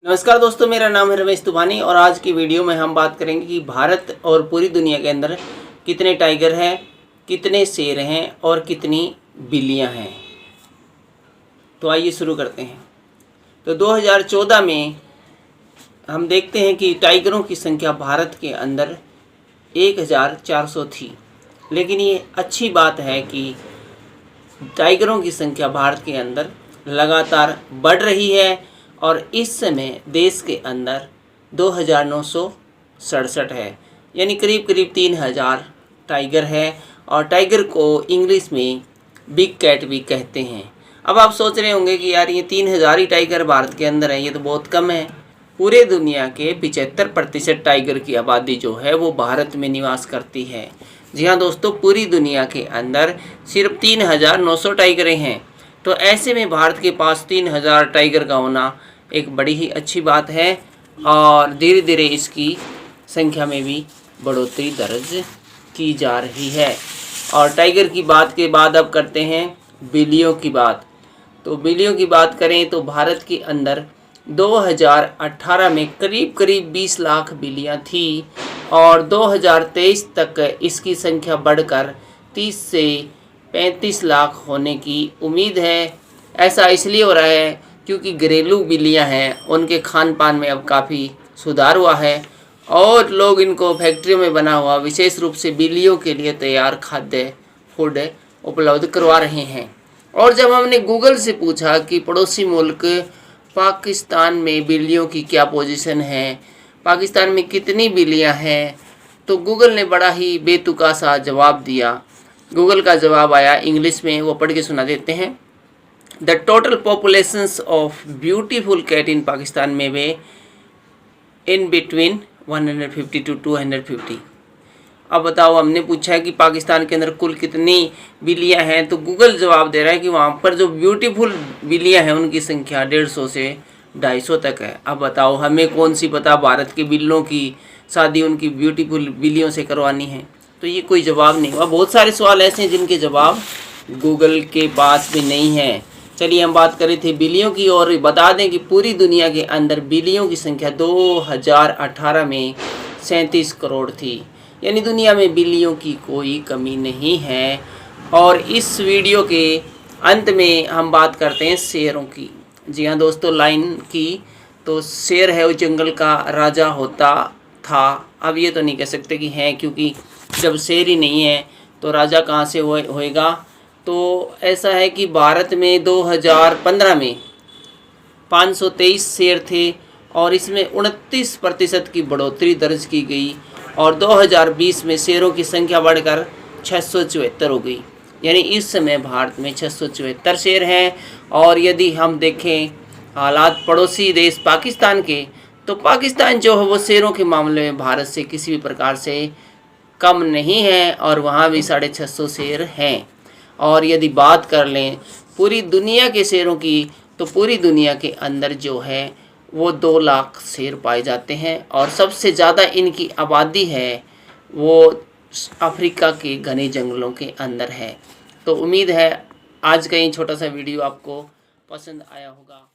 नमस्कार दोस्तों, मेरा नाम है रमेश तुभानी और आज की वीडियो में हम बात करेंगे कि भारत और पूरी दुनिया के अंदर कितने टाइगर हैं, कितने शेर हैं और कितनी बिल्लियां हैं। तो आइए शुरू करते हैं। तो 2014 में हम देखते हैं कि टाइगरों की संख्या भारत के अंदर 1400 थी। लेकिन ये अच्छी बात है कि टाइगरों की संख्या भारत के अंदर लगातार बढ़ रही है और इस समय देश के अंदर 2967 है, यानी करीब करीब 3000 टाइगर है। और टाइगर को इंग्लिश में बिग कैट भी कहते हैं। अब आप सोच रहे होंगे कि यार ये 3000 ही टाइगर भारत के अंदर है, ये तो बहुत कम है। पूरे दुनिया के 75% टाइगर की आबादी जो है वो भारत में निवास करती है। जी हाँ दोस्तों, पूरी दुनिया के अंदर सिर्फ 3900 टाइगरें हैं। तो ऐसे में भारत के पास 3000 टाइगर का होना एक बड़ी ही अच्छी बात है और धीरे धीरे इसकी संख्या में भी बढ़ोतरी दर्ज की जा रही है। और टाइगर की बात के बाद अब करते हैं बिल्लियों की बात। तो बिल्लियों की बात करें तो भारत के अंदर 2018 में करीब करीब 20 लाख बिल्लियां थी और 2023 तक इसकी संख्या बढ़कर 30 से 35 लाख होने की उम्मीद है। ऐसा इसलिए हो रहा है क्योंकि घरेलू बिल्लियां हैं, उनके खान पान में अब काफ़ी सुधार हुआ है और लोग इनको फैक्ट्रियों में बना हुआ विशेष रूप से बिल्लियों के लिए तैयार खाद्य फूड उपलब्ध करवा रहे हैं। और जब हमने गूगल से पूछा कि पड़ोसी मुल्क पाकिस्तान में बिल्लियों की क्या पोजीशन है, पाकिस्तान में कितनी बिल्लियां हैं, तो गूगल ने बड़ा ही बेतुका सा जवाब दिया। गूगल का जवाब आया इंग्लिश में, वो पढ़ के सुना देते हैं। The total populations of beautiful cat in Pakistan में वे इन बिटवीन 150 to 250। अब बताओ, हमने पूछा है कि पाकिस्तान के अंदर कुल कितनी बिल्लियां हैं, तो गूगल जवाब दे रहा है कि वहाँ पर जो ब्यूटीफुल बिल्लियां हैं उनकी संख्या 150 से 250 तक है। अब बताओ, हमें कौन सी पता भारत के बिल्लों की शादी उनकी ब्यूटीफुल बिल्लियों से करवानी है। तो ये कोई जवाब नहीं हुआ। बहुत सारे सवाल ऐसे हैं जिनके जवाब गूगल के पास भी नहीं है। चलिए, हम बात कर रहे थे बिल्लियों की और बता दें कि पूरी दुनिया के अंदर बिल्लियों की संख्या 2018 में 37 करोड़ थी, यानी दुनिया में बिल्लियों की कोई कमी नहीं है। और इस वीडियो के अंत में हम बात करते हैं शेरों की। जी हाँ दोस्तों, लाइन की। तो शेर है वो जंगल का राजा होता था। अब ये तो नहीं कह सकते कि हैं, क्योंकि जब शेर ही नहीं है तो राजा कहाँ से होएगा। तो ऐसा है कि भारत में 2015 में 523 शेर थे और इसमें 29% की बढ़ोतरी दर्ज की गई और 2020 में शेरों की संख्या बढ़कर 674 हो गई, यानी इस समय भारत में 674 शेर हैं। और यदि हम देखें हालात पड़ोसी देश पाकिस्तान के, तो पाकिस्तान जो है वो शेरों के मामले में भारत से किसी भी प्रकार से कम नहीं है और वहाँ भी 650 शेर हैं। और यदि बात कर लें पूरी दुनिया के शेरों की, तो पूरी दुनिया के अंदर जो है वो 2 लाख शेर पाए जाते हैं और सबसे ज़्यादा इनकी आबादी है वो अफ्रीका के घने जंगलों के अंदर है। तो उम्मीद है आज का ये छोटा सा वीडियो आपको पसंद आया होगा।